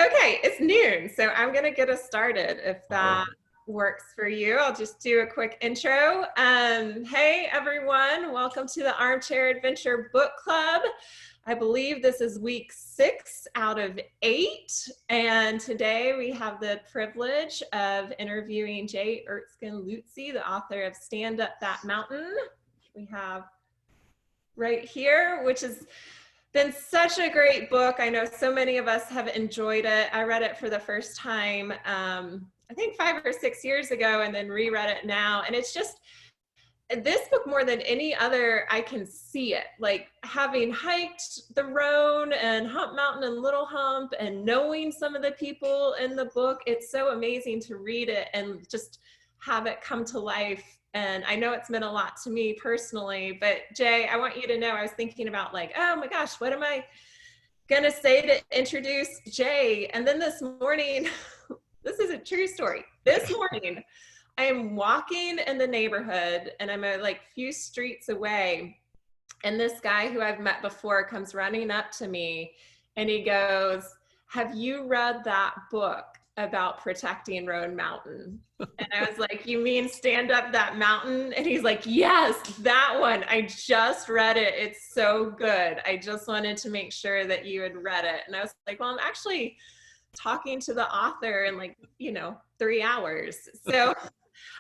Okay, it's noon, so I'm gonna get us started if that All works for you. I'll just do a quick intro. Hey everyone, welcome to the Armchair Adventure Book Club. I believe this is week 6 out of 8, and today we have the privilege of interviewing Erskine Leutze, the author of Stand Up That Mountain. We have right here, which is been such a great book. I know so many of us have enjoyed it. I read it for the first time, I think 5 or 6 years ago, and then reread it now. And it's just, this book more than any other, I can see it. Like having hiked the Roan and Hump Mountain and Little Hump and knowing some of the people in the book, it's so amazing to read it and just have it come to life. And I know it's meant a lot to me personally, but Jay, I want you to know, I was thinking about like, oh my gosh, what am I gonna say to introduce Jay? And then this morning, this is a true story. This morning, I am walking in the neighborhood and I'm a few streets away. And this guy who I've met before comes running up to me and he goes, "Have you read that book about protecting Roan Mountain?" And I was like, "You mean Stand Up That Mountain?" And he's like, "Yes, that one. I just read it. It's so good. I just wanted to make sure that you had read it." And I was like, "Well, I'm actually talking to the author in 3 hours." So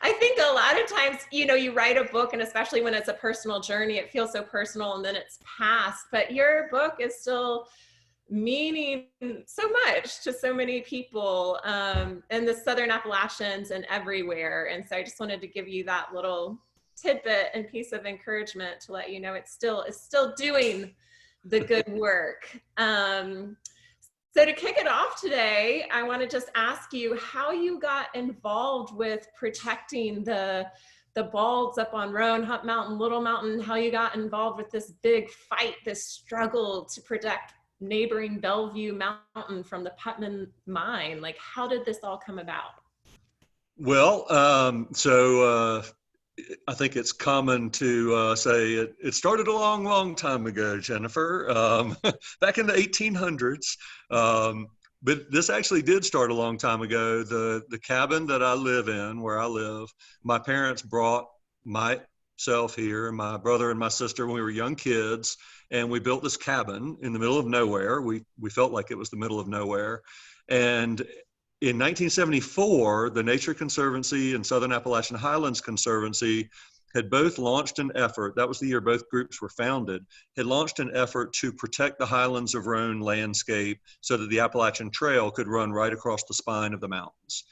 I think a lot of times, you write a book, and especially when it's a personal journey, it feels so personal and then it's past, but your book is still meaning so much to so many people in the Southern Appalachians and everywhere. And so I just wanted to give you that little tidbit and piece of encouragement to let you know it's still doing the good work. So to kick it off today, I want to just ask you how you got involved with protecting the balds up on Roan, Hump Mountain, Little Mountain, how you got involved with this big fight, this struggle to protect neighboring Bellevue Mountain from the Putman mine. Like, how did this all come about? Well, I think it's common to say it started a long, long time ago, Jennifer, back in the 1800s. But this actually did start a long time ago. The cabin that I live in, where I live, my parents brought myself here, my brother and my sister when we were young kids, and we built this cabin in the middle of nowhere. We felt like it was the middle of nowhere. And in 1974, the Nature Conservancy and Southern Appalachian Highlands Conservancy had both launched an effort, that was the year both groups were founded, had launched an effort to protect the highlands of Roan landscape so that the Appalachian Trail could run right across the spine of the mountains.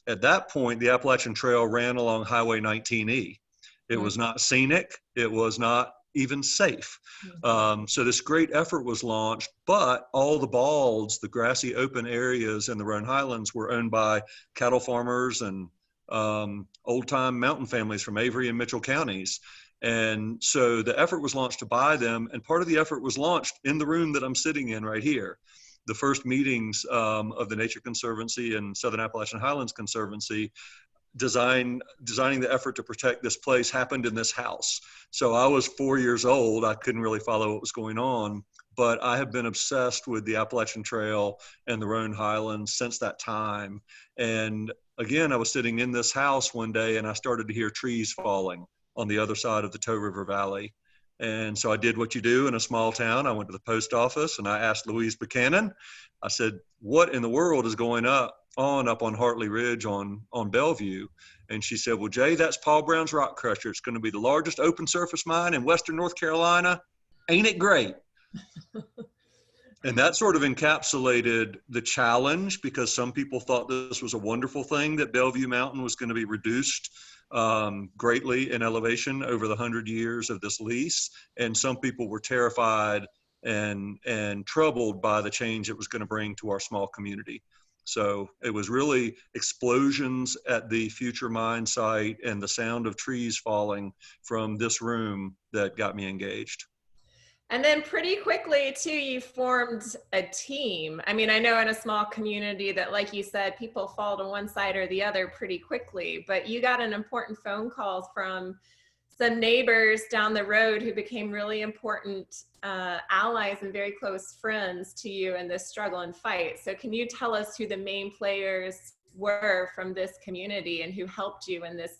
At that point, the Appalachian Trail ran along Highway 19E. It was not scenic, it was not even safe. So this great effort was launched, but all the balds, the grassy open areas in the Roan Highlands, were owned by cattle farmers and old-time mountain families from Avery and Mitchell counties. And so the effort was launched to buy them, and part of the effort was launched in the room that I'm sitting in right here. The first meetings of the Nature Conservancy and Southern Appalachian Highlands Conservancy designing the effort to protect this place happened in this house. So I was 4 years old. I couldn't really follow what was going on, but I have been obsessed with the Appalachian Trail and the Roan Highlands since that time. And again, I was sitting in this house one day and I started to hear trees falling on the other side of the Tow River Valley. And so I did what you do in a small town. I went to the post office and I asked Louise Buchanan, I said, "What in the world is going up on Hartley Ridge on Bellevue?" And she said, "Well, Jay, that's Paul Brown's Rock Crusher. It's going to be the largest open surface mine in Western North Carolina. Ain't it great?" And that sort of encapsulated the challenge, because some people thought this was a wonderful thing, that Bellevue Mountain was going to be reduced greatly in elevation over the 100 years of this lease. And some people were terrified and troubled by the change it was going to bring to our small community. So it was really explosions at the future mine site and the sound of trees falling from this room that got me engaged. And then pretty quickly too, you formed a team. I mean, I know in a small community that, like you said, people fall to one side or the other pretty quickly, but you got an important phone call from some neighbors down the road who became really important allies and very close friends to you in this struggle and fight. So can you tell us who the main players were from this community and who helped you in this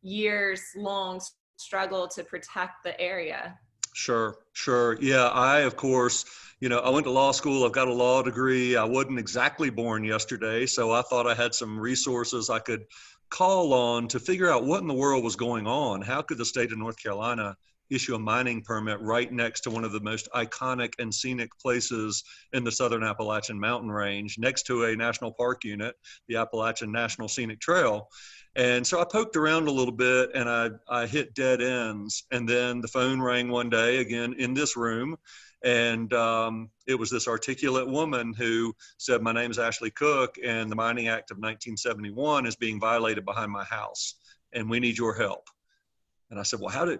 years-long struggle to protect the area? Sure, sure. Yeah, I, of course, I went to law school. I've got a law degree. I wasn't exactly born yesterday, so I thought I had some resources I could call on to figure out what in the world was going on. How could the state of North Carolina issue a mining permit right next to one of the most iconic and scenic places in the southern Appalachian Mountain Range, next to a national park unit, the Appalachian National Scenic Trail? And so I poked around a little bit and I hit dead ends. And then the phone rang one day again in this room. And it was this articulate woman who said, "My name is Ashley Cook, and the Mining Act of 1971 is being violated behind my house, and we need your help." And I said, "Well,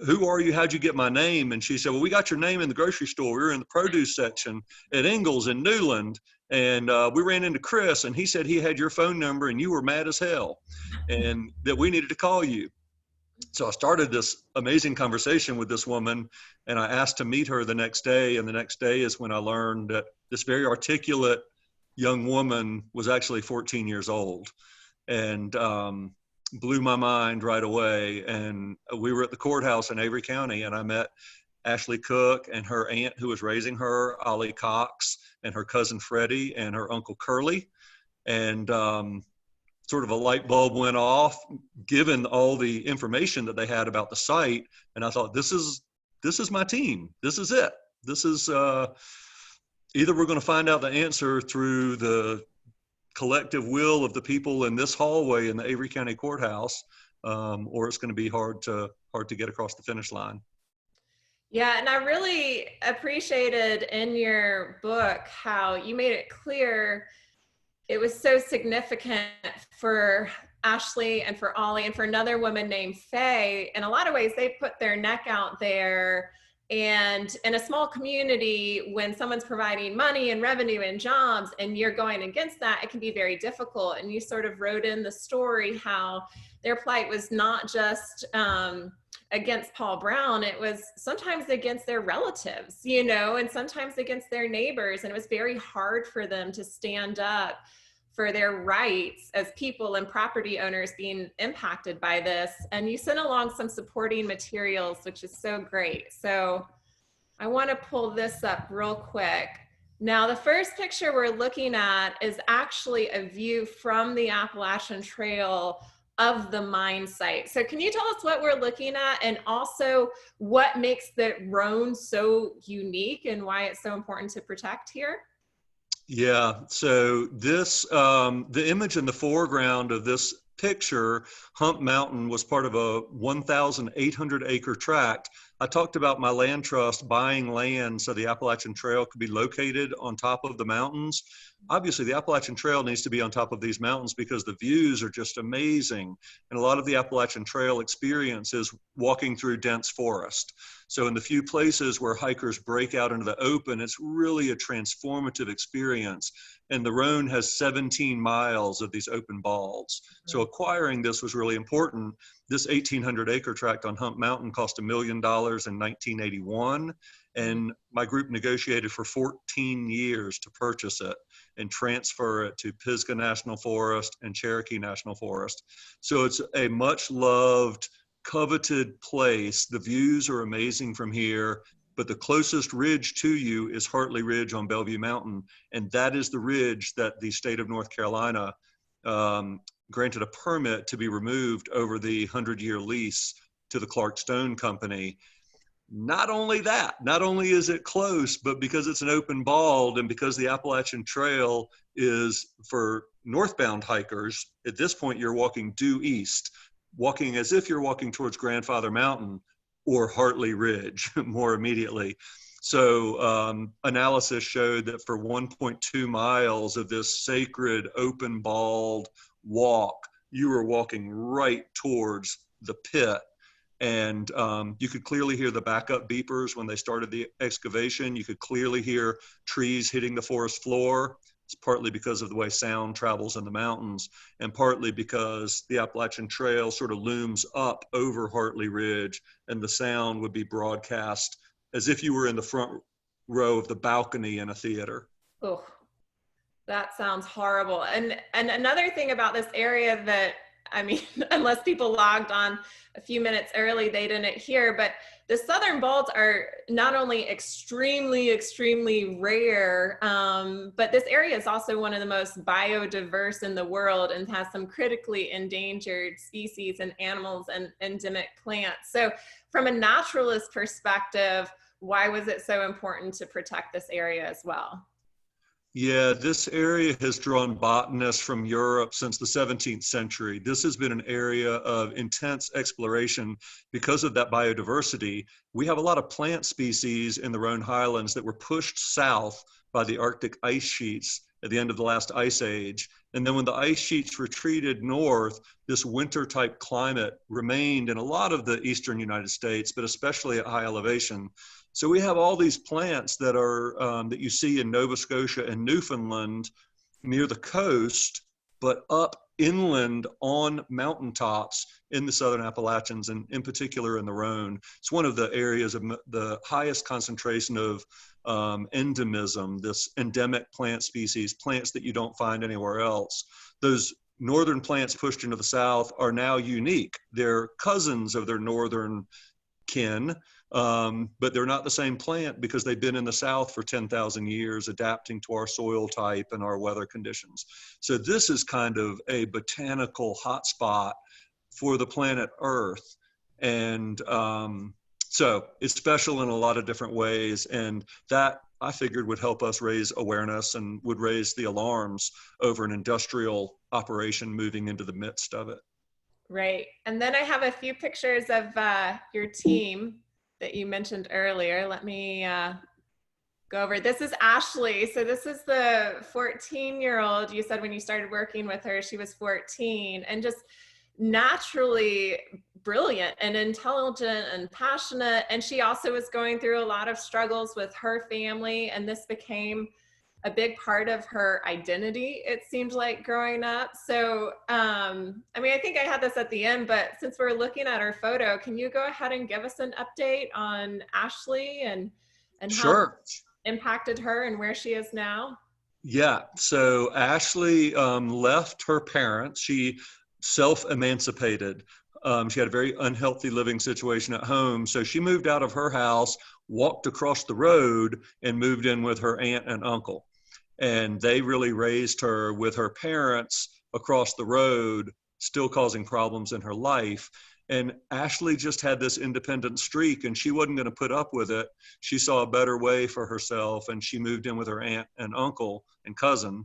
who are you? How'd you get my name?" And she said, "Well, we got your name in the grocery store. We were in the produce section at Ingalls in Newland. And we ran into Chris, and he said he had your phone number and you were mad as hell and that we needed to call you." So I started this amazing conversation with this woman, and I asked to meet her the next day. And the next day is when I learned that this very articulate young woman was actually 14 years old, and blew my mind right away. And we were at the courthouse in Avery County, and I met Ashley Cook and her aunt who was raising her, Ollie Cox, and her cousin Freddie and her uncle Curly. And sort of a light bulb went off, given all the information that they had about the site. And I thought, this is my team. This is it. This is either we're going to find out the answer through the collective will of the people in this hallway in the Avery County Courthouse, or it's going to be hard to get across the finish line. Yeah, and I really appreciated in your book how you made it clear it was so significant for Ashley and for Ollie and for another woman named Faye. In a lot of ways, they put their neck out there. And in a small community, when someone's providing money and revenue and jobs and you're going against that, it can be very difficult. And you sort of wrote in the story how their plight was not just against Paul Brown, it was sometimes against their relatives, and sometimes against their neighbors. And it was very hard for them to stand up for their rights as people and property owners being impacted by this. And you sent along some supporting materials, which is so great. So I want to pull this up real quick. Now, the first picture we're looking at is actually a view from the Appalachian Trail of the mine site. So can you tell us what we're looking at, and also what makes the Roan so unique and why it's so important to protect here? Yeah, so this, the image in the foreground of this picture, Hump Mountain, was part of a 1,800 acre tract. I talked about my land trust buying land so the Appalachian Trail could be located on top of the mountains. Obviously, the Appalachian Trail needs to be on top of these mountains because the views are just amazing. And a lot of the Appalachian Trail experience is walking through dense forest. So in the few places where hikers break out into the open, it's really a transformative experience. And the Roan has 17 miles of these open balds. So acquiring this was really important. This 1,800 acre tract on Hump Mountain cost $1 million in 1981. And my group negotiated for 14 years to purchase it and transfer it to Pisgah National Forest and Cherokee National Forest. So it's a much loved, coveted place. The views are amazing from here, but the closest ridge to you is Hartley Ridge on Bellevue Mountain. And that is the ridge that the state of North Carolina granted a permit to be removed over the 100-year lease to the Clark Stone Company. Not only that, not only is it close, but because it's an open bald and because the Appalachian Trail is for northbound hikers, at this point you're walking due east, walking as if you're walking towards Grandfather Mountain or Hartley Ridge more immediately. So analysis showed that for 1.2 miles of this sacred open bald walk, you were walking right towards the pit. And you could clearly hear the backup beepers when they started the excavation. You could clearly hear trees hitting the forest floor. It's partly because of the way sound travels in the mountains, and partly because the Appalachian Trail sort of looms up over Hartley Ridge, and the sound would be broadcast as if you were in the front row of the balcony in a theater. Oh, that sounds horrible. And another thing about this area that, I mean, unless people logged on a few minutes early, they didn't hear, but the southern balds are not only extremely, extremely rare, but this area is also one of the most biodiverse in the world and has some critically endangered species and animals and endemic plants. So from a naturalist perspective, why was it so important to protect this area as well? Yeah, this area has drawn botanists from Europe since the 17th century. This has been an area of intense exploration because of that biodiversity. We have a lot of plant species in the Roan Highlands that were pushed south by the Arctic ice sheets at the end of the last ice age. And then when the ice sheets retreated north, this winter type climate remained in a lot of the eastern United States, but especially at high elevation. So we have all these plants that are that you see in Nova Scotia and Newfoundland near the coast, but up inland on mountaintops in the Southern Appalachians, and in particular in the Rhone. It's one of the areas of the highest concentration of endemism, this endemic plant species, plants that you don't find anywhere else. Those northern plants pushed into the south are now unique. They're cousins of their northern kin, but they're not the same plant because they've been in the south for 10,000 years, adapting to our soil type and our weather conditions. So this is kind of a botanical hotspot for the planet Earth. And so it's special in a lot of different ways. And that, I figured, would help us raise awareness and would raise the alarms over an industrial operation moving into the midst of it. Right. And then I have a few pictures of your team that you mentioned earlier. Let me go over. This is Ashley. So this is the 14-year-old. You said when you started working with her, she was 14, and just naturally brilliant and intelligent and passionate. And she also was going through a lot of struggles with her family, and this became a big part of her identity, it seemed like, growing up. So, I mean, I think I had this at the end, but since we're looking at her photo, can you go ahead and give us an update on Ashley and how Sure. it impacted her and where she is now? Yeah. So Ashley left her parents. She self-emancipated. She had a very unhealthy living situation at home. So she moved out of her house, walked across the road, and moved in with her aunt and uncle. And they really raised her with her parents across the road, still causing problems in her life. And Ashley just had this independent streak, and she wasn't going to put up with it. She saw a better way for herself, and she moved in with her aunt and uncle and cousin.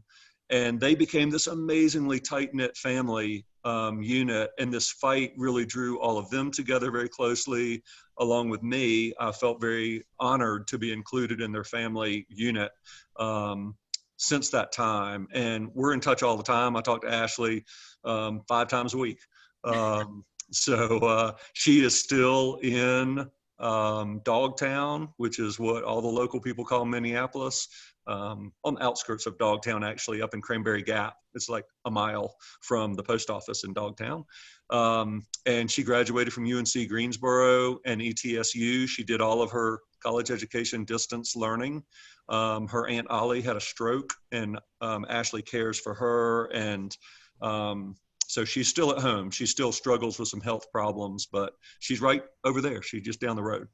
And they became this amazingly tight-knit family unit. And this fight really drew all of them together very closely, along with me. I felt very honored to be included in their family unit. Since that time, and we're in touch all the time. I talk to Ashley 5 times a week. So she is still in Dogtown, which is what all the local people call Minneapolis, on the outskirts of Dogtown, actually, up in Cranberry Gap. It's like a mile from the post office in Dogtown. And she graduated from UNC Greensboro and ETSU. She did all of her college education distance learning. Her Aunt Ollie had a stroke, and Ashley cares for her. And so she's still at home. She still struggles with some health problems, but she's right over there. She's just down the road.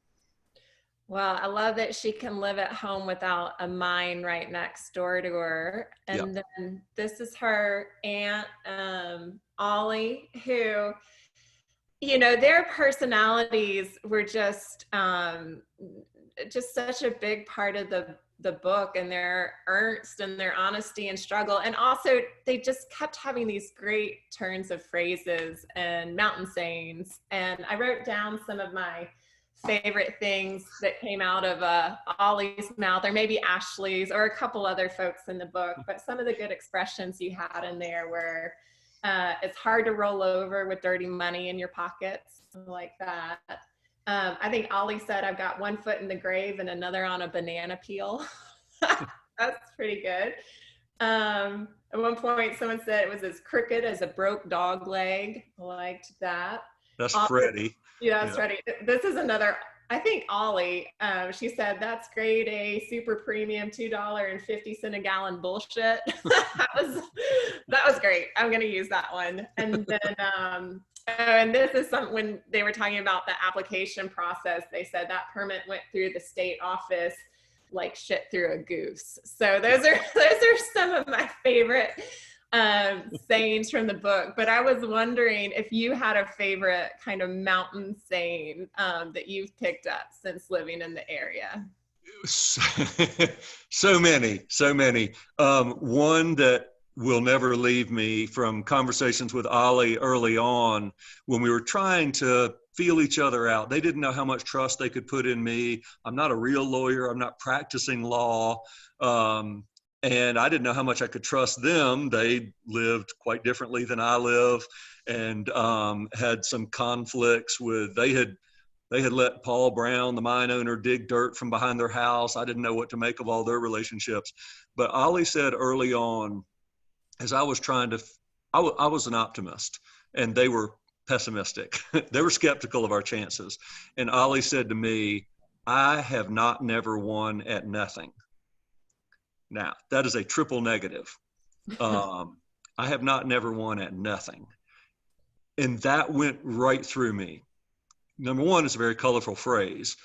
Well, I love that she can live at home without a mine right next door to her. Yeah. And then this is her aunt, Ollie, who, you know, their personalities were just such a big part of the book, and their earnest and their honesty and struggle. And also they just kept having these great turns of phrases and mountain sayings. And I wrote down some of my favorite things that came out of Ollie's mouth, or maybe Ashley's, or a couple other folks in the book. But some of the good expressions you had in there were, it's hard to roll over with dirty money in your pockets, like that. I think Ollie said, I've got one foot in the grave and another on a banana peel. That's pretty good. At one point, someone said it was as crooked as a broke dog leg. I liked that. That's Uh, Freddie. yeah, that's Yeah. right. This is another. I think Ollie. She said that's grade A, super premium, $2.50 a gallon bullshit. that was great. I'm gonna use that one. And then and this is some when they were talking about the application process. They said that permit went through the state office like shit through a goose. So those are some of my favorite sayings from the book. But I was wondering if you had a favorite kind of mountain saying that you've picked up since living in the area. So many, so many. One that will never leave me from conversations with Ollie early on when we were trying to feel each other out. They didn't know how much trust they could put in me. I'm not a real lawyer. I'm not practicing law. And I didn't know how much I could trust them. They lived quite differently than I live, and had some conflicts with, they had let Paul Brown, the mine owner, dig dirt from behind their house. I didn't know what to make of all their relationships. But Ollie said early on, as I was trying to, I was an optimist, and they were pessimistic. They were skeptical of our chances. And Ollie said to me, I have not never won at nothing. Now, that is a triple negative. I have not never won at nothing. And that went right through me. Number one, it's a very colorful phrase.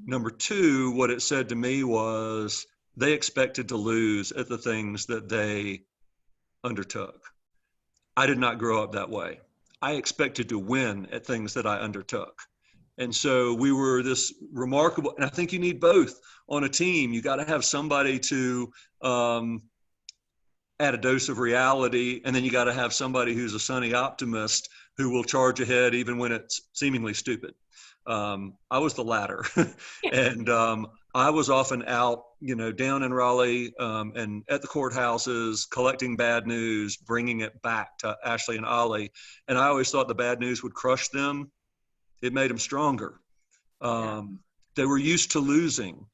Number two, what it said to me was they expected to lose at the things that they undertook. I did not grow up that way. I expected to win at things that I undertook. And so we were this remarkable, and I think you need both on a team. You got to have somebody to add a dose of reality, and then you got to have somebody who's a sunny optimist who will charge ahead even when it's seemingly stupid. I was the latter. And I was often out, down in Raleigh and at the courthouses, collecting bad news, bringing it back to Ashley and Ollie. And I always thought the bad news would crush them. It made them stronger. They were used to losing.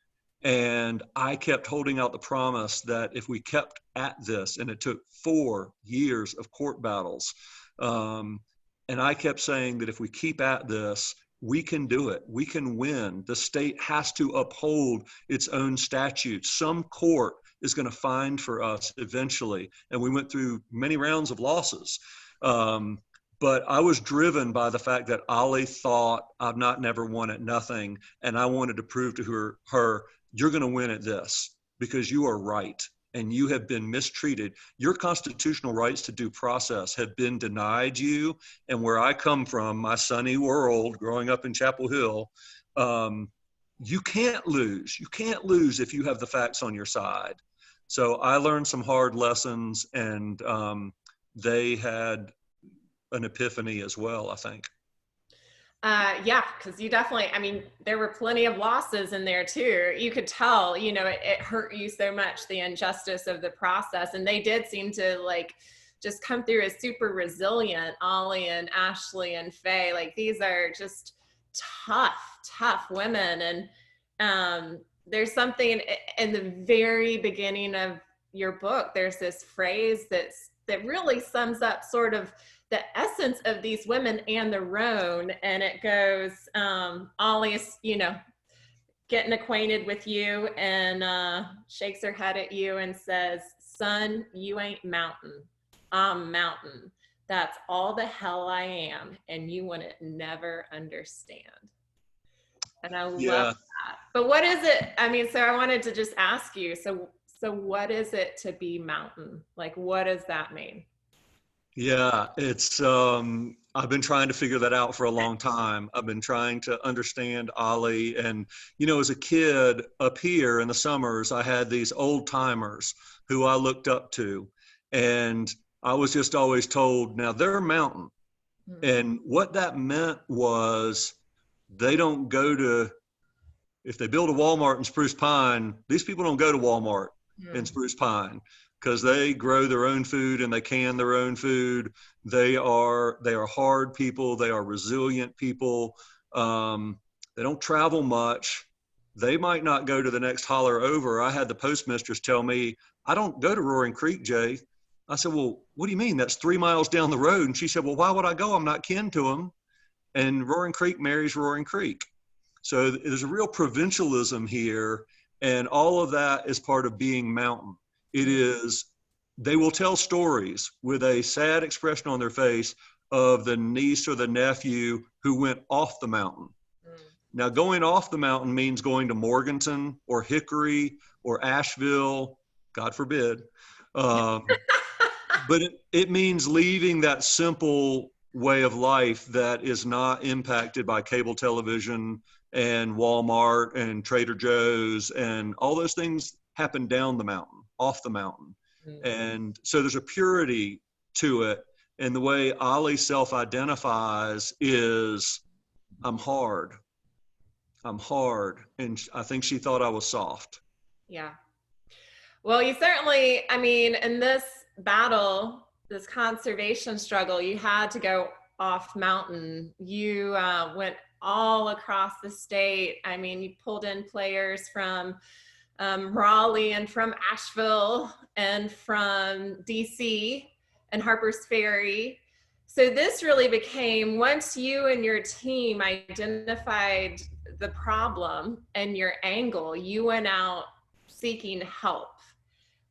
And I kept holding out the promise that if we kept at this, and it took 4 years of court battles, and I kept saying that if we keep at this, we can do it. We can win. The state has to uphold its own statutes. Some court is going to find for us eventually. And we went through many rounds of losses. But I was driven by the fact that Ollie thought I've not never won at nothing. And I wanted to prove to her, you're going to win at this because you are right. And you have been mistreated. Your constitutional rights to due process have been denied you. And where I come from, my sunny world, growing up in Chapel Hill, you can't lose. You can't lose if you have the facts on your side. So I learned some hard lessons, and they had an epiphany as well, I think. Yeah, because you definitely, there were plenty of losses in there too. You could tell, it hurt you so much, the injustice of the process. And they did seem to just come through as super resilient, Ollie and Ashley and Faye. Like, these are just tough women. And there's something in the very beginning of your book, there's this phrase that really sums up sort of the essence of these women and the Roan. And it goes, Ollie's, getting acquainted with you and shakes her head at you and says, son, you ain't mountain, I'm mountain. That's all the hell I am. And you wouldn't never understand. And I love that. But what is it? So I wanted to just ask you, so what is it to be mountain? Like, what does that mean? Yeah, it's, I've been trying to figure that out for a long time. I've been trying to understand Ollie. And, as a kid up here in the summers, I had these old timers who I looked up to. And I was just always told, now they're mountain. Mm-hmm. And what that meant was they don't go to, if they build a Walmart in Spruce Pine, these people don't go to Walmart in Spruce Pine, because they grow their own food and they can their own food. They are hard people. They are resilient people. They don't travel much. They might not go to the next holler over. I had the postmistress tell me, I don't go to Roaring Creek, Jay. I said, well, what do you mean? That's 3 miles down the road. And she said, well, why would I go? I'm not kin to them. And Roaring Creek marries Roaring Creek. So there's a real provincialism here. And all of that is part of being mountain. It is, they will tell stories with a sad expression on their face of the niece or the nephew who went off the mountain. Now, going off the mountain means going to Morganton or Hickory or Asheville, God forbid. But it means leaving that simple way of life that is not impacted by cable television and Walmart and Trader Joe's, and all those things happen down the mountain, off the mountain. And so there's a purity to it. And the way Ollie self-identifies is, I'm hard. And I think she thought I was soft. Yeah. Well, you certainly, I mean, in this battle, this conservation struggle, you had to go off mountain. You went all across the state. I mean, you pulled in players from Raleigh and from Asheville and from DC and Harper's Ferry. So this really became, once you and your team identified the problem and your angle, you went out seeking help.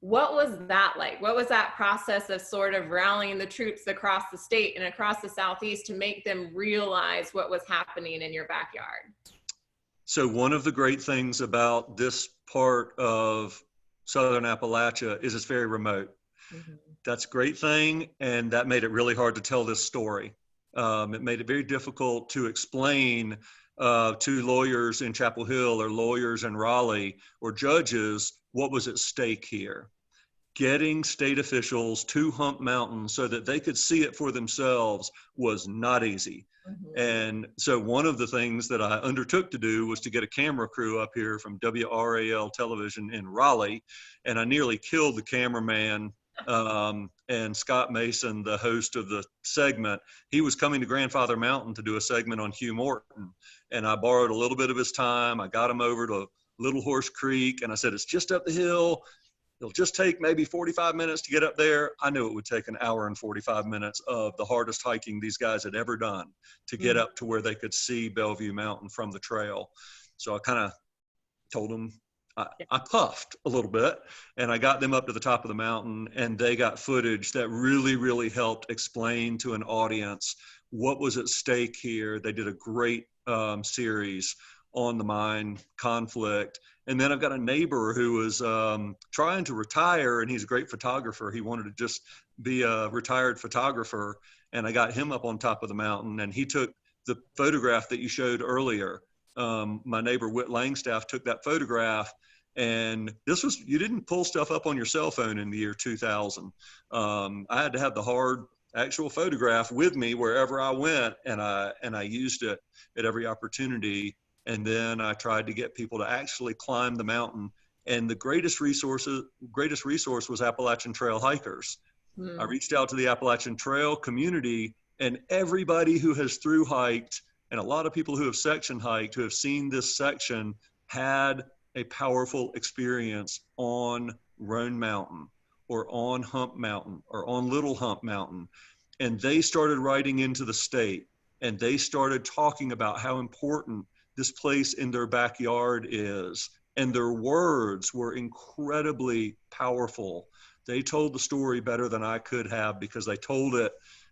What was that like? What was that process of sort of rallying the troops across the state and across the Southeast to make them realize what was happening in your backyard? So one of the great things about this part of Southern Appalachia is it's very remote. That's a great thing, and that made it really hard to tell this story. It made it very difficult to explain to lawyers in Chapel Hill or lawyers in Raleigh or judges what was at stake here. Getting state officials to Hump Mountain so that they could see it for themselves was not easy. And so one of the things that I undertook to do was to get a camera crew up here from WRAL television in Raleigh, and I nearly killed the cameraman. And Scott Mason, the host of the segment, he was coming to Grandfather Mountain to do a segment on Hugh Morton. And I borrowed a little bit of his time. I got him over to Little Horse Creek, and I said, it's just up the hill. It'll just take maybe 45 minutes to get up there. I knew it would take an hour and 45 minutes of the hardest hiking these guys had ever done to get up to where they could see Bellevue Mountain from the trail. So I kind of told them, I puffed a little bit, and I got them up to the top of the mountain, and they got footage that really, really helped explain to an audience what was at stake here. They did a great series on the mine conflict. And then I've got a neighbor who was trying to retire, and he's a great photographer. He wanted to just be a retired photographer, and I got him up on top of the mountain, and he took the photograph that you showed earlier. My neighbor Whit Langstaff took that photograph, and this was, you didn't pull stuff up on your cell phone in the year 2000. I had to have the hard actual photograph with me wherever I went, and I used it at every opportunity. And then I tried to get people to actually climb the mountain. And the greatest resource was Appalachian Trail hikers. I reached out to the Appalachian Trail community, and everybody who has through hiked, and a lot of people who have section hiked, who have seen this section, had a powerful experience on Roan Mountain or on Hump Mountain or on Little Hump Mountain. And they started writing into the state, and they started talking about how important this place in their backyard is. And their words were incredibly powerful. They told the story better than I could have, because they told it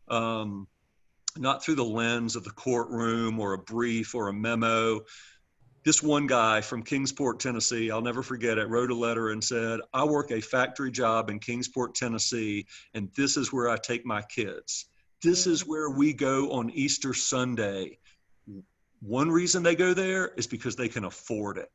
not through the lens of the courtroom or a brief or a memo. This one guy from Kingsport, Tennessee, I'll never forget it, wrote a letter and said, I work a factory job in Kingsport, Tennessee, and this is where I take my kids. This is where we go on Easter Sunday. One reason they go there is because they can afford it.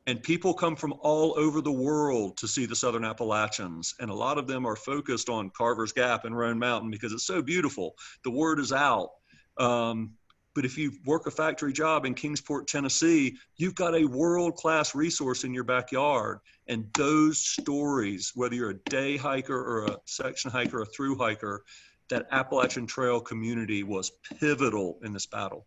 And people come from all over the world to see the Southern Appalachians. And a lot of them are focused on Carver's Gap and Roan Mountain because it's so beautiful. The word is out. But if you work a factory job in Kingsport, Tennessee, you've got a world-class resource in your backyard. And those stories, whether you're a day hiker or a section hiker or a through hiker, that Appalachian Trail community was pivotal in this battle.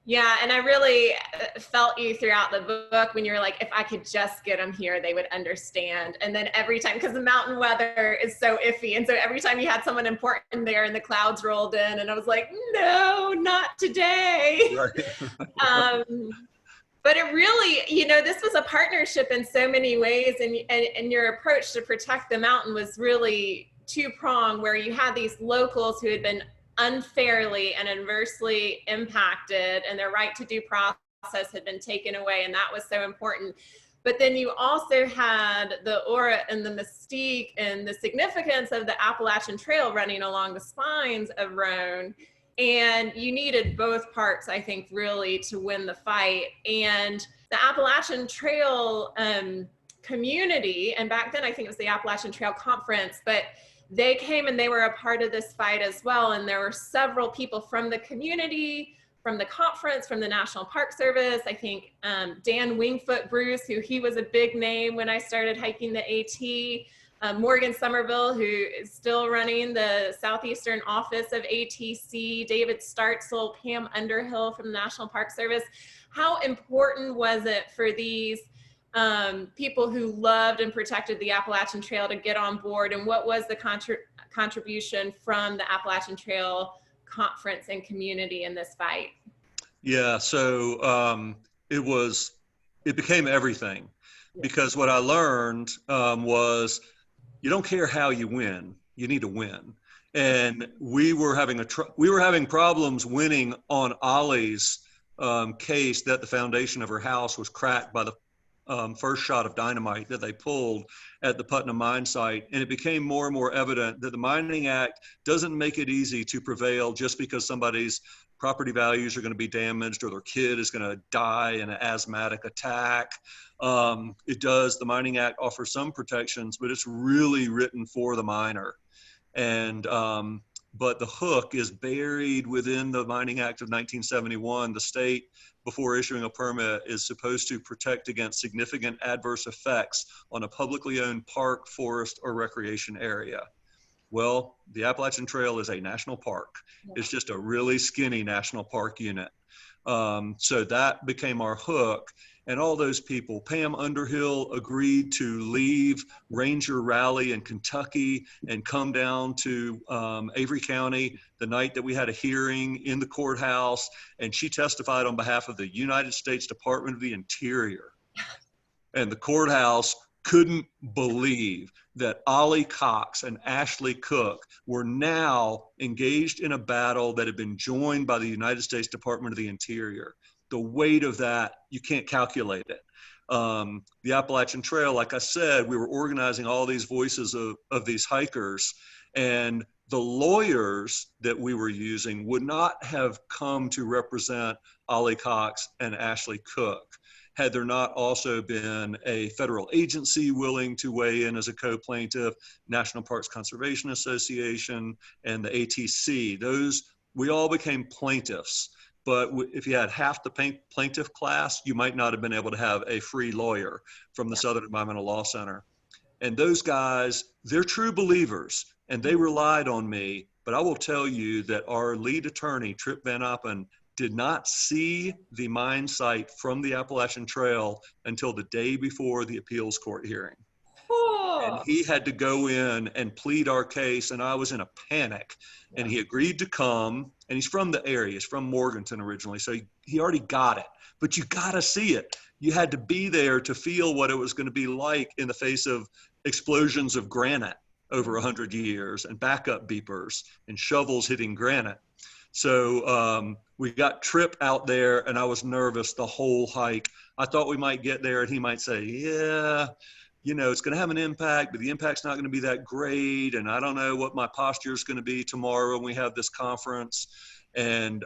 Yeah, and I really felt you throughout the book when you're like, if I could just get them here, they would understand. And then every time, because the mountain weather is so iffy, and so every time you had someone important there and the clouds rolled in, and I was like, no, not today. Right. But it really, this was a partnership in so many ways, and your approach to protect the mountain was really two-pronged, where you had these locals who had been unfairly and adversely impacted, and their right to due process had been taken away, and that was so important. But then you also had the aura and the mystique and the significance of the Appalachian Trail running along the spines of Roan. And you needed both parts, I think, really to win the fight. And the Appalachian Trail community, and back then I think it was the Appalachian Trail Conference, but they came and they were a part of this fight as well. And there were several people from the community, from the conference, from the National Park Service. I think Dan Wingfoot Bruce, he was a big name when I started hiking the AT. Morgan Somerville, who is still running the Southeastern office of ATC, David Startzel, Pam Underhill from the National Park Service. How important was it for these people who loved and protected the Appalachian Trail to get on board, and what was the contribution from the Appalachian Trail Conference and community in this fight? Yeah, so it became everything, because what I learned was, you don't care how you win, you need to win. And we were having problems winning on Ollie's case that the foundation of her house was cracked by the first shot of dynamite that they pulled at the Putnam mine site. And it became more and more evident that the Mining Act doesn't make it easy to prevail just because somebody's property values are going to be damaged or their kid is going to die in an asthmatic attack. The Mining Act offers some protections, but it's really written for the miner. And but the hook is buried within the Mining Act of 1971. The state, before issuing a permit, is supposed to protect against significant adverse effects on a publicly owned park, forest, or recreation area. Well, the Appalachian Trail is a national park. It's just a really skinny national park unit. So that became our hook. And all those people, Pam Underhill agreed to leave Ranger Rally in Kentucky and come down to Avery County the night that we had a hearing in the courthouse. And she testified on behalf of the United States Department of the Interior. And the courthouse couldn't believe that Ollie Cox and Ashley Cook were now engaged in a battle that had been joined by the United States Department of the Interior. The weight of that, you can't calculate it. The Appalachian Trail, like I said, we were organizing all these voices of these hikers, and the lawyers that we were using would not have come to represent Ollie Cox and Ashley Cook had there not also been a federal agency willing to weigh in as a co-plaintiff, National Parks Conservation Association, and the ATC. We all became plaintiffs. But if you had half the plaintiff class, you might not have been able to have a free lawyer from the Southern Environmental Law Center. And those guys, they're true believers, and they relied on me. But I will tell you that our lead attorney, Trip Van Oppen, did not see the mine site from the Appalachian Trail until the day before the appeals court hearing. And he had to go in and plead our case, and I was in a panic. And he agreed to come, and he's from the area. He's from Morganton originally, so he already got it. But you got to see it. You had to be there to feel what it was going to be like in the face of explosions of granite over 100 years, and backup beepers, and shovels hitting granite. So we got Trip out there, and I was nervous the whole hike. I thought we might get there, and he might say, yeah, it's going to have an impact, but the impact's not going to be that great. And I don't know what my posture is going to be tomorrow when we have this conference. And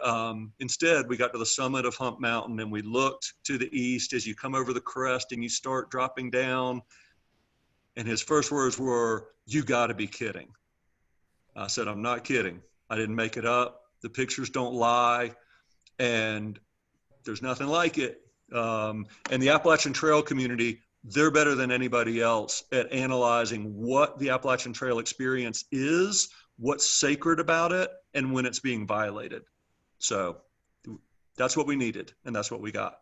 instead, we got to the summit of Hump Mountain, and we looked to the east as you come over the crest and you start dropping down. And his first words were, "You got to be kidding." I said, "I'm not kidding. I didn't make it up. The pictures don't lie, and there's nothing like it." And the Appalachian Trail community, they're better than anybody else at analyzing what the Appalachian Trail experience is, what's sacred about it, and when it's being violated. So that's what we needed, and that's what we got.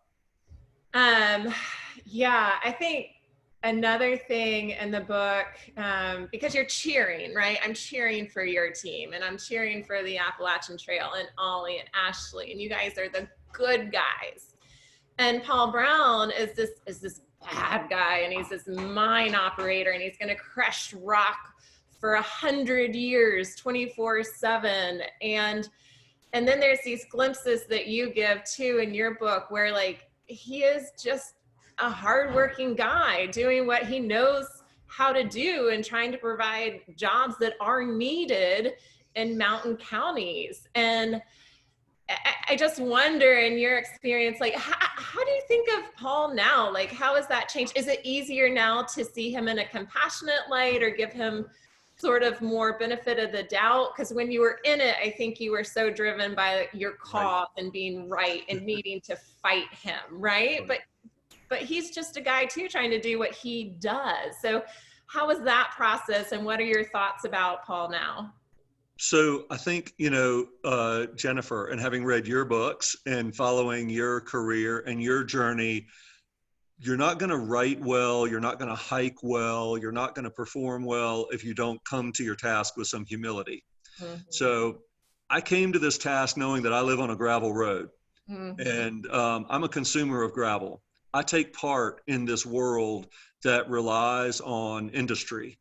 Yeah, I think another thing in the book, because you're cheering, right? I'm cheering for your team, and I'm cheering for the Appalachian Trail and Ollie and Ashley, and you guys are the good guys. And Paul Brown is this bad guy, and he's this mine operator, and he's going to crush rock for 100 years, 24/7. And then there's these glimpses that you give too in your book where like he is just a hardworking guy doing what he knows how to do and trying to provide jobs that are needed in mountain counties. And I just wonder, in your experience, like how do you think of Paul now? Like, how has that changed? Is it easier now to see him in a compassionate light or give him sort of more benefit of the doubt? Because when you were in it, I think you were so driven by your cause and being right and needing to fight him, right? But he's just a guy too, trying to do what he does. So how was that process, and what are your thoughts about Paul now? So I think, Jennifer, and having read your books and following your career and your journey, you're not going to write well, you're not going to hike well, you're not going to perform well if you don't come to your task with some humility. Mm-hmm. So I came to this task knowing that I live on a gravel road, mm-hmm. and I'm a consumer of gravel. I take part in this world that relies on industry.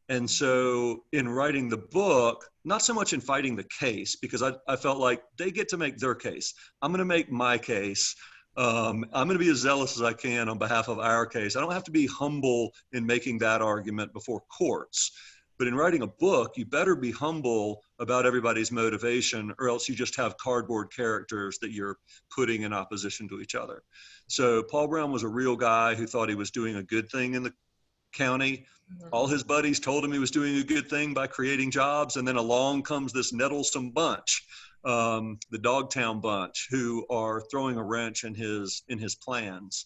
And so in writing the book, not so much in fighting the case, because I felt like they get to make their case. I'm going to make my case. I'm going to be as zealous as I can on behalf of our case. I don't have to be humble in making that argument before courts. But in writing a book, you better be humble about everybody's motivation, or else you just have cardboard characters that you're putting in opposition to each other. So Paul Brown was a real guy who thought he was doing a good thing in the county. All his buddies told him he was doing a good thing by creating jobs, and then along comes this nettlesome bunch, the Dogtown bunch, who are throwing a wrench in his plans.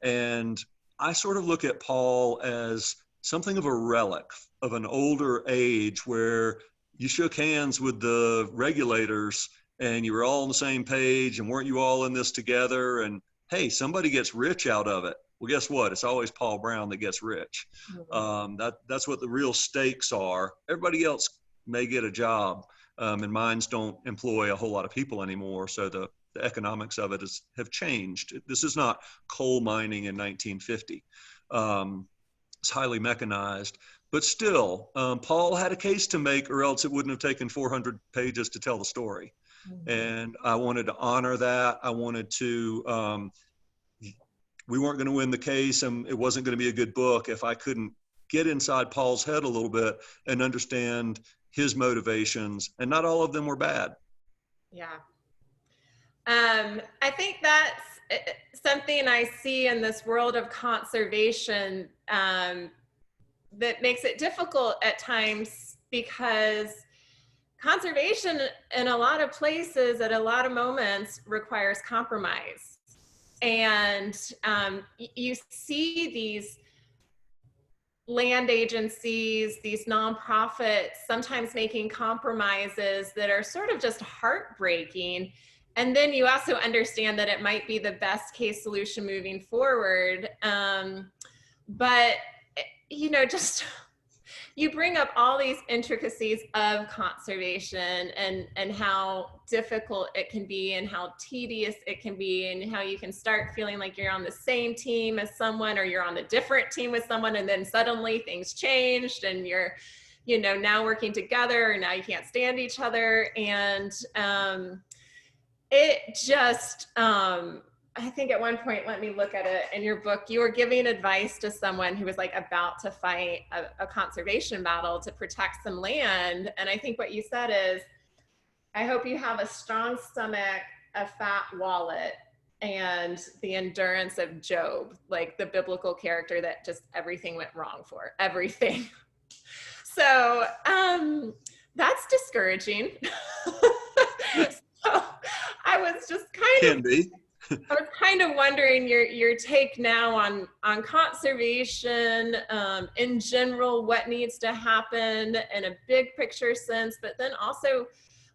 And I sort of look at Paul as something of a relic of an older age where you shook hands with the regulators and you were all on the same page, and weren't you all in this together? And hey, somebody gets rich out of it. Well, guess what? It's always Paul Brown that gets rich. That's what the real stakes are. Everybody else may get a job, and mines don't employ a whole lot of people anymore. So the economics of it have changed. This is not coal mining in 1950. It's highly mechanized. But still, Paul had a case to make, or else it wouldn't have taken 400 pages to tell the story. Mm-hmm. And I wanted to honor that. I wanted to... we weren't going to win the case, and it wasn't going to be a good book if I couldn't get inside Paul's head a little bit and understand his motivations. And not all of them were bad. Yeah. I think that's something I see in this world of conservation that makes it difficult at times, because conservation in a lot of places at a lot of moments requires compromise. And you see these land agencies, these nonprofits, sometimes making compromises that are sort of just heartbreaking. And then you also understand that it might be the best case solution moving forward. But, just you bring up all these intricacies of conservation and how difficult it can be and how tedious it can be, and how you can start feeling like you're on the same team as someone, or you're on a different team with someone, and then suddenly things changed and you're, now working together, or now you can't stand each other. And it just, I think at one point, let me look at it in your book, you were giving advice to someone who was like about to fight a conservation battle to protect some land. And I think what you said is, I hope you have a strong stomach, a fat wallet, and the endurance of Job, like the biblical character that just everything went wrong for, everything. So that's discouraging. So I was just I was kind of wondering your take now on conservation in general, what needs to happen in a big picture sense, but then also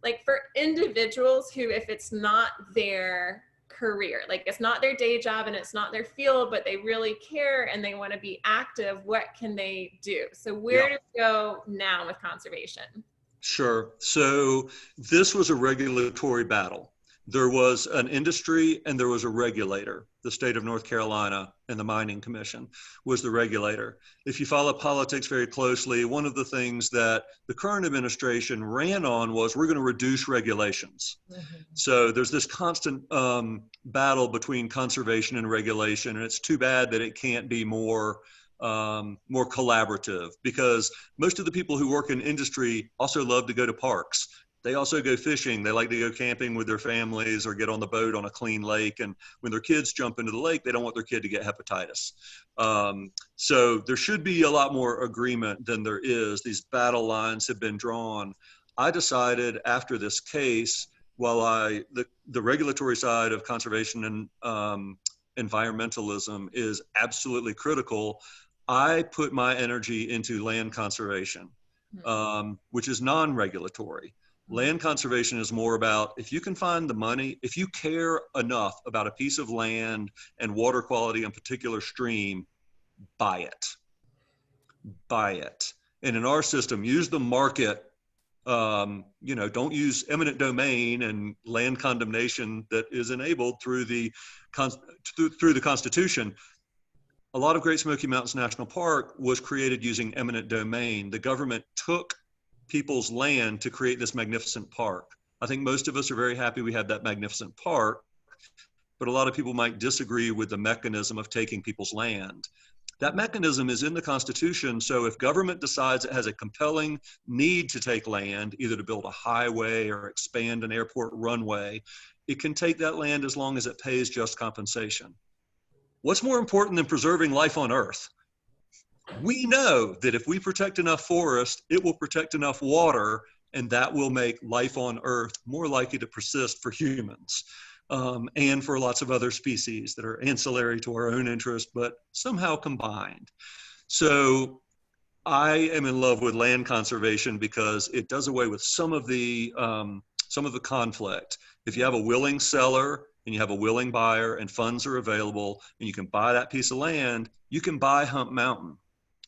like for individuals who, if it's not their career. Like it's not their day job and it's not their field, but they really care and they want to be active. What can they do? So where do we go now with conservation? Sure. So this was a regulatory battle. There was an industry and there was a regulator. The state of North Carolina and the Mining Commission was the regulator. If you follow politics very closely, one of the things that the current administration ran on was we're going to reduce regulations. Mm-hmm. So there's this constant battle between conservation and regulation, and it's too bad that it can't be more collaborative, because most of the people who work in industry also love to go to parks. They also go fishing. They like to go camping with their families or get on the boat on a clean lake. And when their kids jump into the lake, they don't want their kid to get hepatitis. So there should be a lot more agreement than there is. These battle lines have been drawn. I decided after this case, while the regulatory side of conservation and environmentalism is absolutely critical, I put my energy into land conservation, which is non-regulatory. Land conservation is more about, if you can find the money, if you care enough about a piece of land and water quality in a particular stream, buy it. Buy it. And in our system, use the market. Don't use eminent domain and land condemnation that is enabled through the Constitution. A lot of Great Smoky Mountains National Park was created using eminent domain. The government took people's land to create this magnificent park. I think most of us are very happy we have that magnificent park, but a lot of people might disagree with the mechanism of taking people's land. That mechanism is in the Constitution, so if government decides it has a compelling need to take land, either to build a highway or expand an airport runway, it can take that land as long as it pays just compensation. What's more important than preserving life on Earth? We know that if we protect enough forest, it will protect enough water, and that will make life on Earth more likely to persist for humans and for lots of other species that are ancillary to our own interest, but somehow combined. So I am in love with land conservation because it does away with some of the conflict. If you have a willing seller and you have a willing buyer and funds are available and you can buy that piece of land, you can buy Hump Mountain.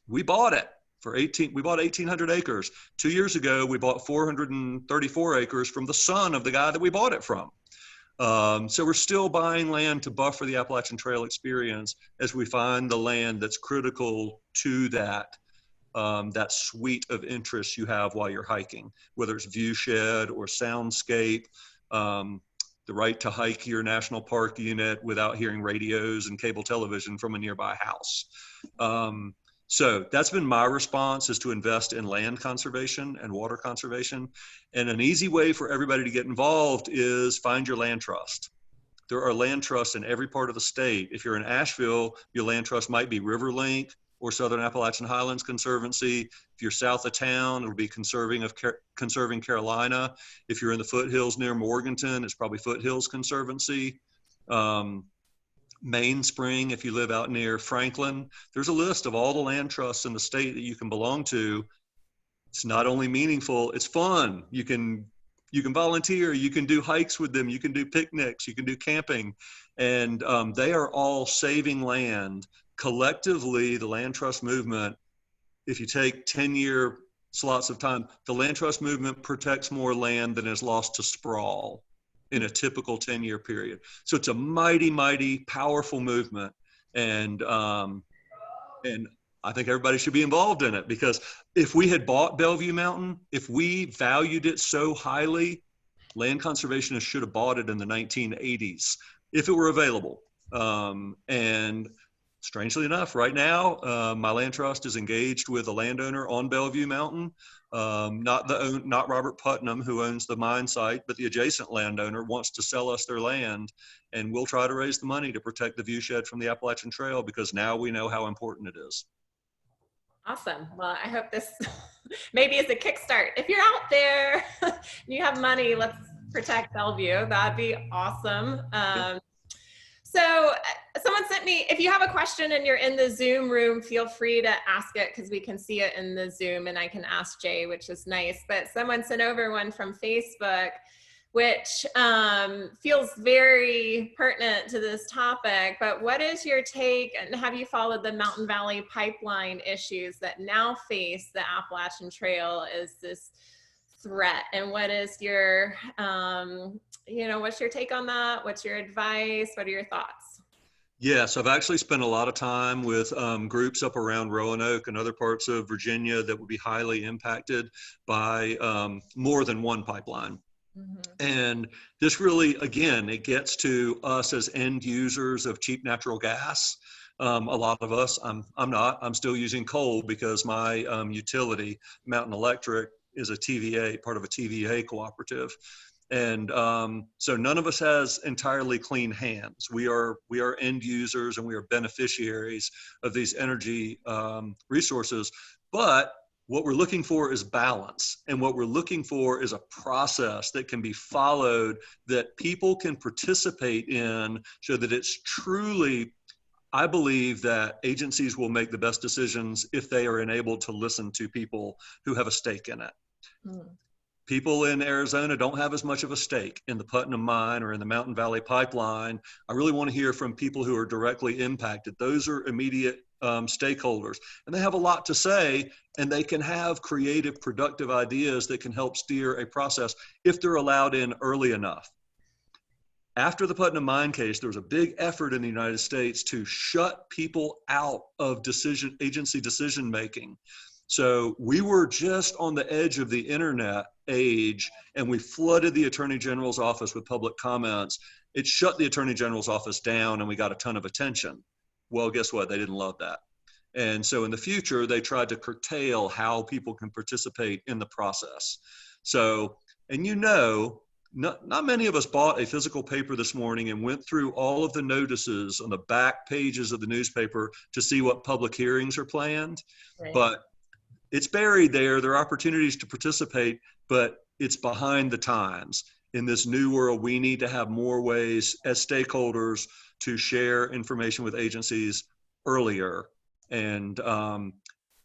We bought it for we bought 1,800 acres. 2 years ago, we bought 434 acres from the son of the guy that we bought it from. So we're still buying land to buffer the Appalachian Trail experience as we find the land that's critical to that suite of interests you have while you're hiking, whether it's viewshed or soundscape, the right to hike your national park unit without hearing radios and cable television from a nearby house. So that's been my response, is to invest in land conservation and water conservation. And an easy way for everybody to get involved is find your land trust. There are land trusts in every part of the state. If you're in Asheville, your land trust might be RiverLink or Southern Appalachian Highlands Conservancy. If you're south of town, it'll be Conserving Carolina. If you're in the foothills near Morganton, it's probably Foothills Conservancy. Mainspring, if you live out near Franklin. There's a list of all the land trusts in the state that you can belong to. It's not only meaningful, it's fun. You can volunteer, you can do hikes with them, you can do picnics, you can do camping, and they are all saving land. Collectively, the land trust movement, if you take 10-year slots of time, the land trust movement protects more land than is lost to sprawl in a typical 10-year period. So it's a mighty, mighty powerful movement. And I think everybody should be involved in it, because if we had bought Bellevue Mountain, if we valued it so highly, land conservationists should have bought it in the 1980s if it were available. And strangely enough, right now, my land trust is engaged with a landowner on Bellevue Mountain. Not Robert Putnam, who owns the mine site, but the adjacent landowner wants to sell us their land, and we'll try to raise the money to protect the viewshed from the Appalachian Trail, because now we know how important it is. Awesome. Well, I hope this maybe is a kickstart. If you're out there and you have money, let's protect Bellevue. That'd be awesome. So someone sent me, if you have a question and you're in the Zoom room, feel free to ask it, because we can see it in the Zoom and I can ask Jay, which is nice. But someone sent over one from Facebook, which feels very pertinent to this topic. But what is your take, and have you followed the Mountain Valley pipeline issues that now face the Appalachian Trail as this threat? And what is your, what's your take on that? What's your advice? What are your thoughts? Yes, I've actually spent a lot of time with groups up around Roanoke and other parts of Virginia that would be highly impacted by more than one pipeline. Mm-hmm. And this really, again, it gets to us as end users of cheap natural gas. A lot of us, I'm still using coal because my utility, Mountain Electric, is a TVA, part of a TVA cooperative. And so none of us has entirely clean hands. We are end users and we are beneficiaries of these energy resources. But what we're looking for is balance. And what we're looking for is a process that can be followed, that people can participate in, so that it's truly, I believe that agencies will make the best decisions if they are enabled to listen to people who have a stake in it. Mm. People in Arizona don't have as much of a stake in the Putnam Mine or in the Mountain Valley Pipeline. I really want to hear from people who are directly impacted. Those are immediate stakeholders, and they have a lot to say, and they can have creative, productive ideas that can help steer a process if they're allowed in early enough. After the Putnam Mine case, there was a big effort in the United States to shut people out of agency decision making. So we were just on the edge of the internet age, and we flooded the Attorney General's office with public comments. It shut the Attorney General's office down, and we got a ton of attention. Well, guess what? They didn't love that. And so in the future, they tried to curtail how people can participate in the process. So, and not many of us bought a physical paper this morning and went through all of the notices on the back pages of the newspaper to see what public hearings are planned. Right. But it's buried there. There are opportunities to participate, but it's behind the times. In this new world, we need to have more ways as stakeholders to share information with agencies earlier. And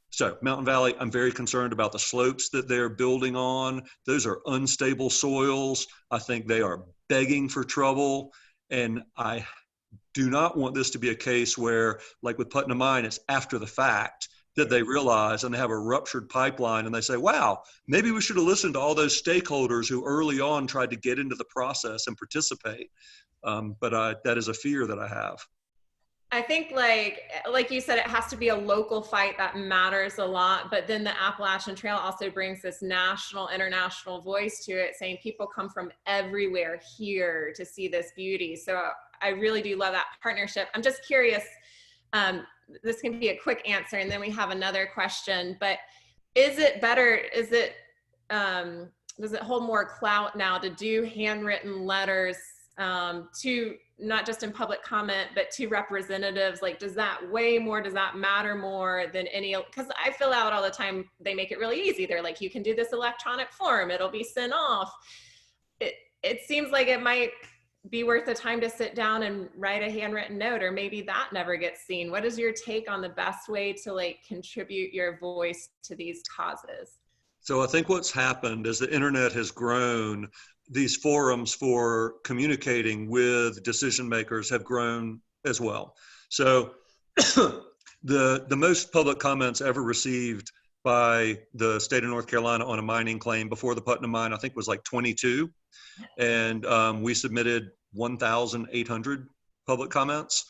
so Mountain Valley, I'm very concerned about the slopes that they're building on. Those are unstable soils. I think they are begging for trouble. And I do not want this to be a case where, like with Putnam Mine, it's after the fact that they realize, and they have a ruptured pipeline, and they say, wow, maybe we should have listened to all those stakeholders who early on tried to get into the process and participate. But that is a fear that I have. I think like you said, it has to be a local fight that matters a lot, but then the Appalachian Trail also brings this national, international voice to it, saying people come from everywhere here to see this beauty. So I really do love that partnership. I'm just curious, this can be a quick answer, and then we have another question, but is it better, does it hold more clout now to do handwritten letters to, not just in public comment, but to representatives? Like, does that weigh more? Does that matter more than any, because I fill out all the time, they make it really easy. They're like, you can do this electronic form, it'll be sent off. It seems like it might be worth the time to sit down and write a handwritten note, or maybe that never gets seen. What is your take on the best way to contribute your voice to these causes? So I think what's happened is the internet has grown. These forums for communicating with decision makers have grown as well. So the most public comments ever received by the state of North Carolina on a mining claim before the Putnam Mine, I think, was like 22. And we submitted 1,800 public comments.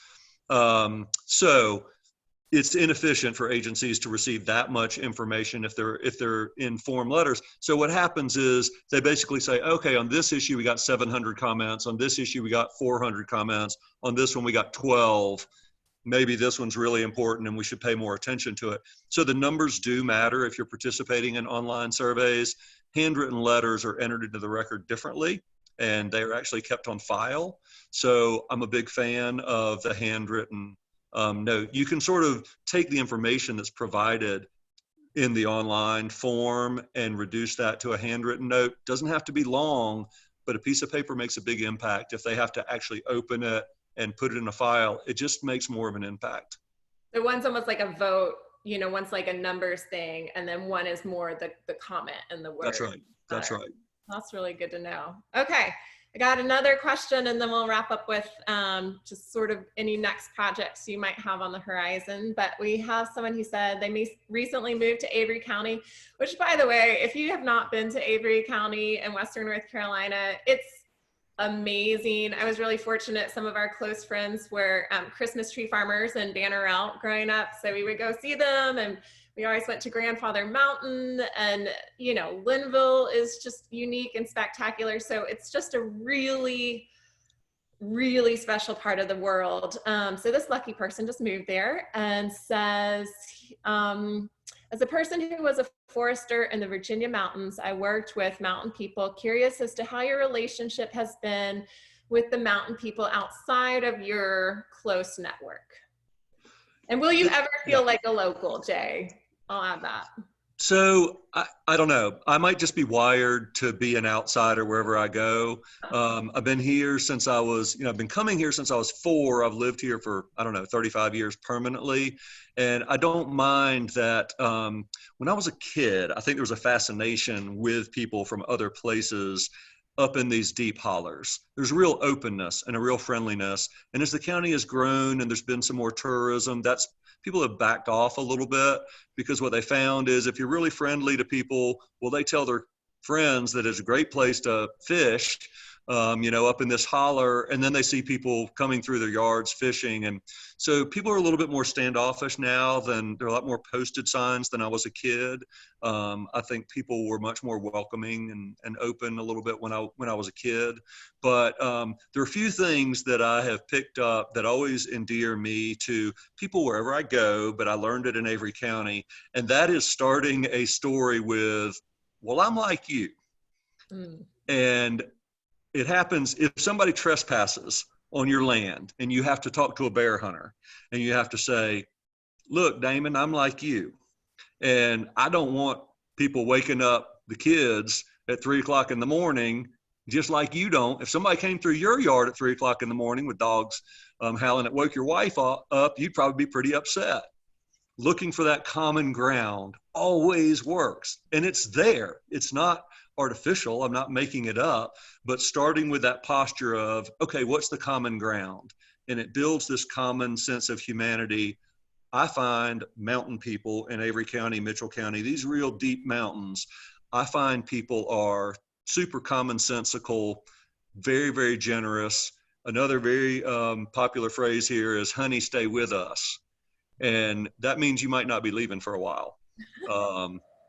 So it's inefficient for agencies to receive that much information if they're in form letters. So what happens is they basically say, okay, on this issue we got 700 comments, on this issue we got 400 comments, on this one we got 12. Maybe this one's really important and we should pay more attention to it. So the numbers do matter if you're participating in online surveys. Handwritten letters are entered into the record differently, and they are actually kept on file. So I'm a big fan of the handwritten note. You can sort of take the information that's provided in the online form and reduce that to a handwritten note. Doesn't have to be long, but a piece of paper makes a big impact. If they have to actually open it and put it in a file, it just makes more of an impact. So one's almost like a vote, one's like a numbers thing, and then one is more the comment and the word. That's right. That's right. That's really good to know. Okay, I got another question and then we'll wrap up with just sort of any next projects you might have on the horizon. But we have someone who said they recently moved to Avery County, which, by the way, if you have not been to Avery County in Western North Carolina, it's amazing. I was really fortunate. Some of our close friends were Christmas tree farmers in Banner Elk growing up. So we would go see them, and we always went to Grandfather Mountain, and you know, Linville is just unique and spectacular. So it's just a really, really special part of the world. So this lucky person just moved there and says, as a person who was a forester in the Virginia mountains, I worked with mountain people. Curious as to how your relationship has been with the mountain people outside of your close network. And will you ever feel like a local, Jay? I'll add that. So I don't know. I might just be wired to be an outsider wherever I go. I've been here since I was, I've been coming here since I was 4. I've lived here for, 35 years permanently. And I don't mind that when I was a kid, I think there was a fascination with people from other places up in these deep hollers. There's a real openness and a real friendliness. And as the county has grown and there's been some more tourism, people have backed off a little bit, because what they found is if you're really friendly to people, well, they tell their friends that it's a great place to fish, up in this holler, and then they see people coming through their yards fishing. And so people are a little bit more standoffish now. There are a lot more posted signs than I was a kid. I think people were much more welcoming and open a little bit when I was a kid. But there are a few things that I have picked up that always endear me to people wherever I go, but I learned it in Avery County. And that is starting a story with, well, I'm like you. And it happens if somebody trespasses on your land and you have to talk to a bear hunter and you have to say, look, Damon, I'm like you. And I don't want people waking up the kids at 3 o'clock in the morning, just like you don't. If somebody came through your yard at 3 o'clock in the morning with dogs howling, it woke your wife up, you'd probably be pretty upset. Looking for that common ground always works. And it's there. It's not artificial. I'm not making it up, but starting with that posture of, okay, what's the common ground? And it builds this common sense of humanity. I find mountain people in Avery County, Mitchell County, these real deep mountains, I find people are super commonsensical, very, very generous. Another very popular phrase here is, honey, stay with us. And that means you might not be leaving for a while.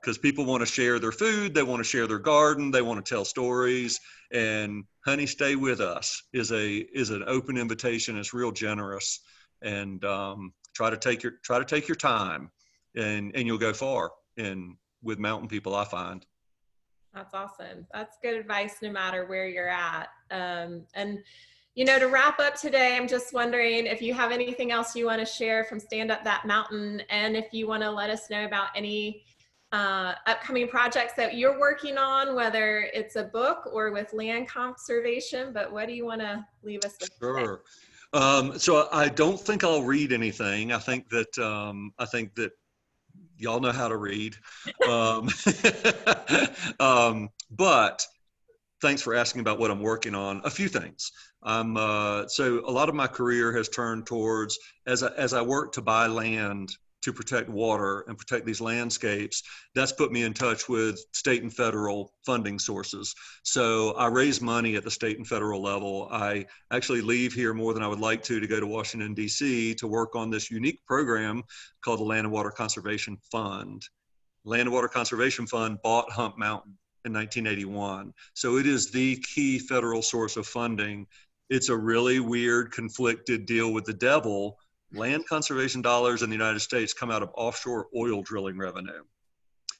Because people want to share their food, they want to share their garden, they want to tell stories, and honey, stay with us is an open invitation. It's real generous, and try to take your time, and you'll go far. And with mountain people, I find. That's awesome. That's good advice, no matter where you're at. And to wrap up today, I'm just wondering if you have anything else you want to share from Stand Up That Mountain, and if you want to let us know about any upcoming projects that you're working on, whether it's a book or with land conservation. But what do you want to leave us with today? Sure. So I don't think I'll read anything. I think that y'all know how to read. But thanks for asking about what I'm working on. A few things. So a lot of my career has turned towards, as I work to buy land to protect water and protect these landscapes, that's put me in touch with state and federal funding sources. So I raise money at the state and federal level. I actually leave here more than I would like to go to Washington, D.C. to work on this unique program called the Land and Water Conservation Fund. Land and Water Conservation Fund bought Hump Mountain in 1981. So it is the key federal source of funding. It's a really weird, conflicted deal with the devil. Land conservation dollars in the United States come out of offshore oil drilling revenue.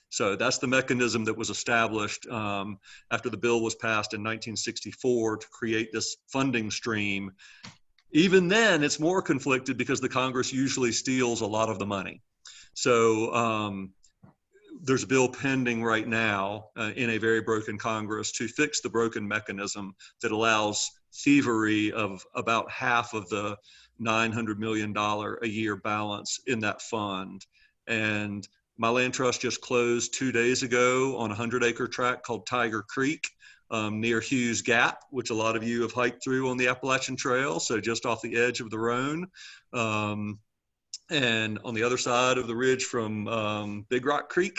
So that's the mechanism that was established after the bill was passed in 1964 to create this funding stream. Even then, it's more conflicted because the Congress usually steals a lot of the money. So there's a bill pending right now in a very broken Congress to fix the broken mechanism that allows thievery of about half of the $900 million a year balance in that fund. And My land trust just closed 2 days ago on a 100-acre tract called Tiger Creek near Hughes Gap, which a lot of you have hiked through on the Appalachian Trail, so just off the edge of the Roan. And on the other side of the ridge from Big Rock Creek.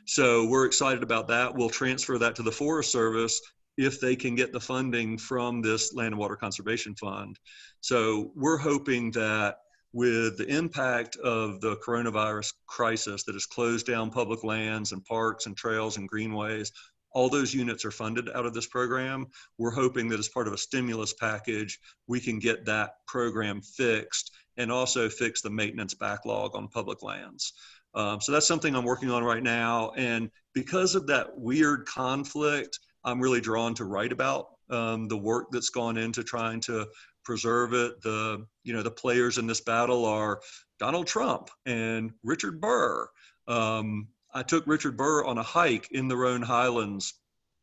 So we're excited about that. We'll transfer that to the Forest Service if they can get the funding from this Land and Water Conservation Fund. So we're hoping that with the impact of the coronavirus crisis that has closed down public lands and parks and trails and greenways, all those units are funded out of this program. We're hoping that as part of a stimulus package, we can get that program fixed and also fix the maintenance backlog on public lands. So that's something I'm working on right now. And because of that weird conflict, I'm really drawn to write about the work that's gone into trying to preserve it. The players in this battle are Donald Trump and Richard Burr. I took Richard Burr on a hike in the Roan Highlands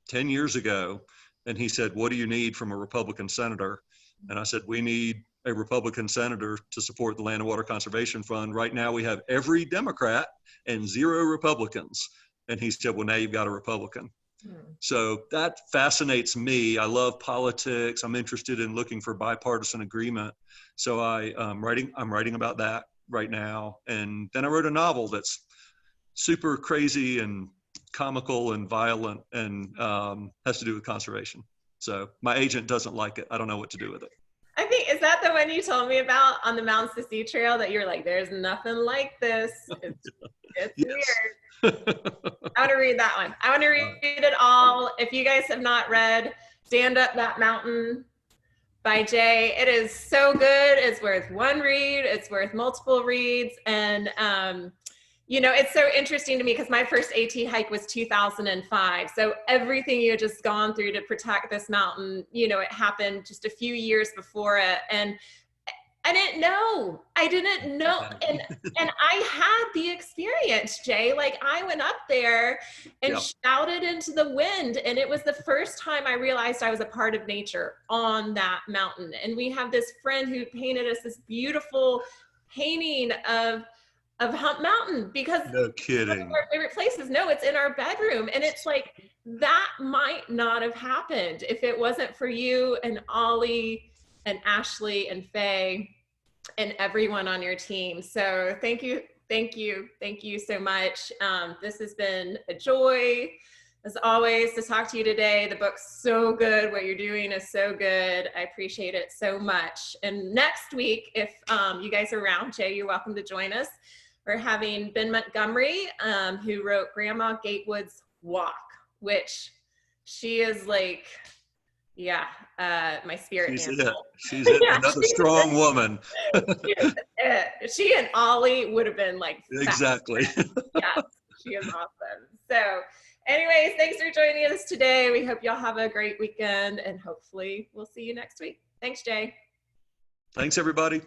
10 years ago, and he said, "What do you need from a Republican senator?" And I said, "We need a Republican senator to support the Land and Water Conservation Fund. Right now we have every Democrat and 0 Republicans." And he said, "Well, now you've got a Republican." So that fascinates me. I love politics. I'm interested in looking for bipartisan agreement. So I'm writing about that right now. And then I wrote a novel that's super crazy and comical and violent and has to do with conservation. So my agent doesn't like it. I don't know what to do with it. I think, is that the one you told me about on the Mountains to Sea Trail that you're like, there's nothing like this. It's weird. I want to read that one. I want to read it all. If you guys have not read Stand Up That Mountain by Jay, it is so good. It's worth one read. It's worth multiple reads. And, it's so interesting to me because my first AT hike was 2005. So everything you had just gone through to protect this mountain, it happened just a few years before it. And I didn't know. And I had the experience, Jay. Like, I went up there and shouted into the wind. And it was the first time I realized I was a part of nature on that mountain. And we have this friend who painted us this beautiful painting of Hump Mountain, because no kidding, one of our favorite places. No, it's in our bedroom. And it's like, that might not have happened if it wasn't for you and Ollie and Ashley and Faye and everyone on your team. So thank you so much. This has been a joy, as always, to talk to you today. The book's so good. What you're doing is so good. I appreciate it so much. And next week, if you guys are around, Jay, you're welcome to join us. We're having Ben Montgomery, who wrote Grandma Gatewood's Walk, which she is like, my spirit animal. She's another strong woman. She and Ollie would have been like, exactly. Yeah, she is awesome. So anyways, thanks for joining us today. We hope y'all have a great weekend, and hopefully we'll see you next week. Thanks, Jay. Thanks, everybody.